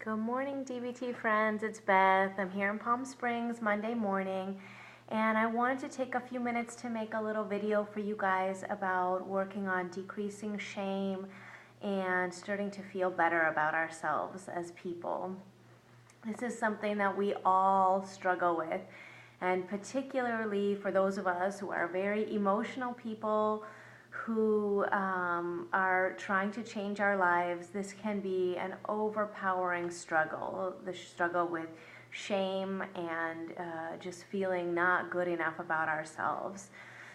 Good morning, DBT friends. It's Beth. I'm here in Palm Springs Monday morning, and I wanted to take a few minutes to make a little video for you guys about working on decreasing shame and starting to feel better about ourselves as people. This is something that we all struggle with, and particularly for those of us who are very emotional people who are trying to change our lives. This can be an overpowering struggle, the struggle with shame and just feeling not good enough about ourselves.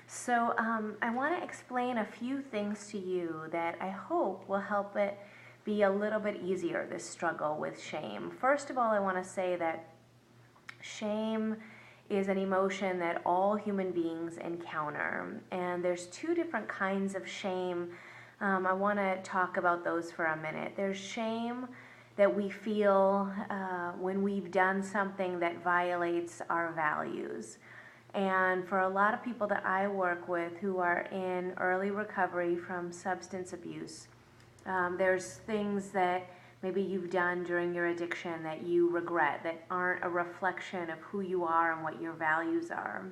So I want to explain a few things to you that I hope will help it be a little bit easier, this struggle with shame. First of all, I want to say that shame is an emotion that all human beings encounter. And there's two different kinds of shame. I want to talk about those for a minute. There's shame that we feel when we've done something that violates our values. And for a lot of people that I work with who are in early recovery from substance abuse, there's things that maybe you've done during your addiction that you regret, that aren't a reflection of who you are and what your values are.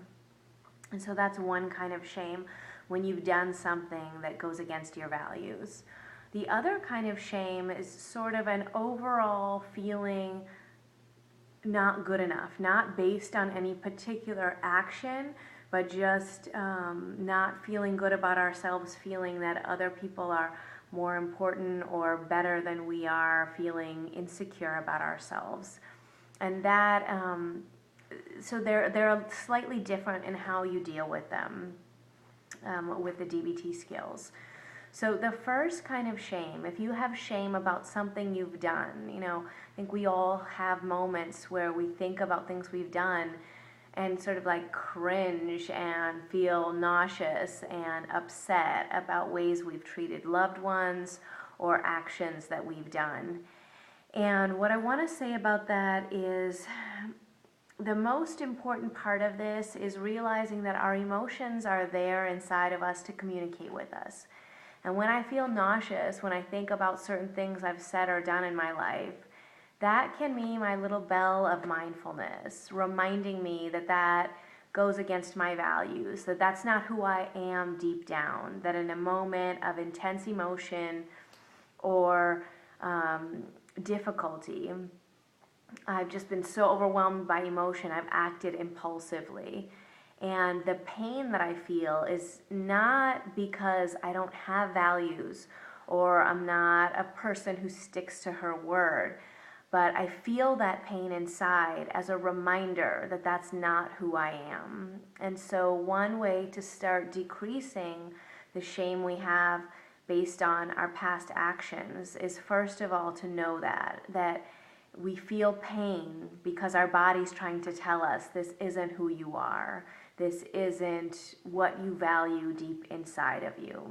And so that's one kind of shame, when you've done something that goes against your values. The other kind of shame is sort of an overall feeling not good enough, not based on any particular action, but just not feeling good about ourselves, feeling that other people are more important or better than we are, feeling insecure about ourselves. And that, so they're slightly different in how you deal with them with the DBT skills. So the first kind of shame, if you have shame about something you've done, I think we all have moments where we think about things we've done and sort of like cringe and feel nauseous and upset about ways we've treated loved ones or actions that we've done. And what I want to say about that is the most important part of this is realizing that our emotions are there inside of us to communicate with us. And when I feel nauseous, when I think about certain things I've said or done in my life, that can be my little bell of mindfulness, reminding me that that goes against my values, that that's not who I am deep down, that in a moment of intense emotion or difficulty, I've just been so overwhelmed by emotion, I've acted impulsively. And the pain that I feel is not because I don't have values or I'm not a person who sticks to her word, but I feel that pain inside as a reminder that that's not who I am. And so one way to start decreasing the shame we have based on our past actions is, first of all, to know that we feel pain because our body's trying to tell us this isn't who you are. This isn't what you value deep inside of you.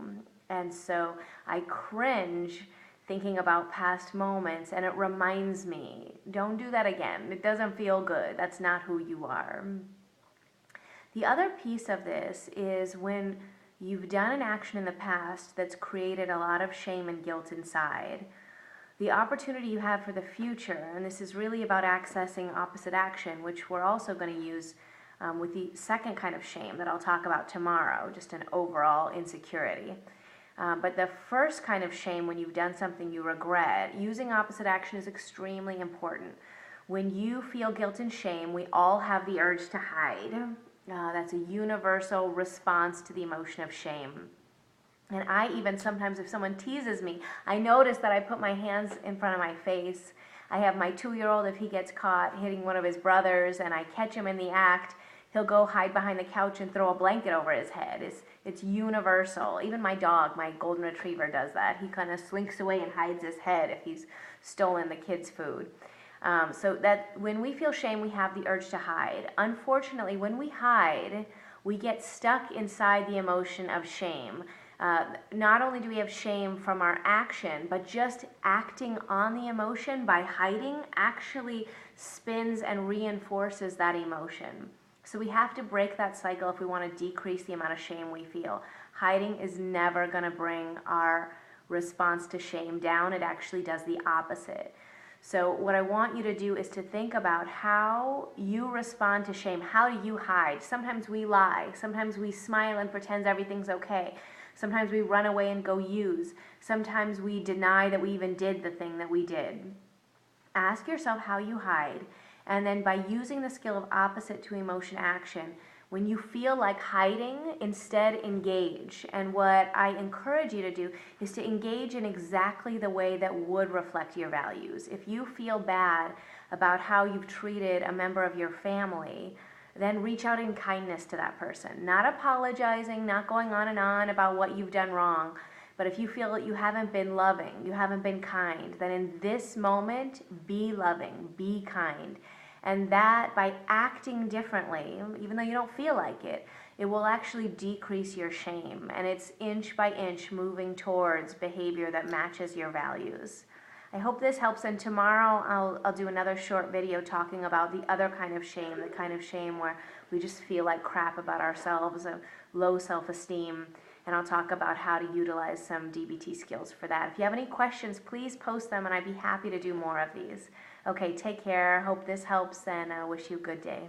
And so I cringe thinking about past moments, and it reminds me, don't do that again. It doesn't feel good. That's not who you are. The other piece of this is when you've done an action in the past that's created a lot of shame and guilt inside, the opportunity you have for the future, and this is really about accessing opposite action, which we're also going to use with the second kind of shame that I'll talk about tomorrow, just an overall insecurity. But the first kind of shame, when you've done something you regret, using opposite action is extremely important. When you feel guilt and shame, we all have the urge to hide. That's a universal response to the emotion of shame. And I even sometimes, if someone teases me, I notice that I put my hands in front of my face. I have my 2-year-old, if he gets caught hitting one of his brothers and I catch him in the act, he'll go hide behind the couch and throw a blanket over his head. It's universal. Even my dog, my golden retriever, does that. He kind of slinks away and hides his head if he's stolen the kids' food. So that when we feel shame, we have the urge to hide. Unfortunately, when we hide, we get stuck inside the emotion of shame. Not only do we have shame from our action, but just acting on the emotion by hiding actually spins and reinforces that emotion. So we have to break that cycle if we want to decrease the amount of shame we feel. Hiding is never going to bring our response to shame down. It actually does the opposite. So what I want you to do is to think about how you respond to shame. How do you hide? Sometimes we lie. Sometimes we smile and pretend everything's okay. Sometimes we run away and go use. Sometimes we deny that we even did the thing that we did. Ask yourself how you hide, and then by using the skill of opposite to emotion action, when you feel like hiding, instead engage. And what I encourage you to do is to engage in exactly the way that would reflect your values. If you feel bad about how you've treated a member of your family, then reach out in kindness to that person. Not apologizing, not going on and on about what you've done wrong. But if you feel that you haven't been loving, you haven't been kind, then in this moment, be loving, be kind. And that, by acting differently, even though you don't feel like it, it will actually decrease your shame. And it's inch by inch moving towards behavior that matches your values. I hope this helps, and tomorrow I'll do another short video talking about the other kind of shame, the kind of shame where we just feel like crap about ourselves, a low self-esteem, and I'll talk about how to utilize some DBT skills for that. If you have any questions, please post them, and I'd be happy to do more of these. Okay, take care. Hope this helps, and I wish you a good day.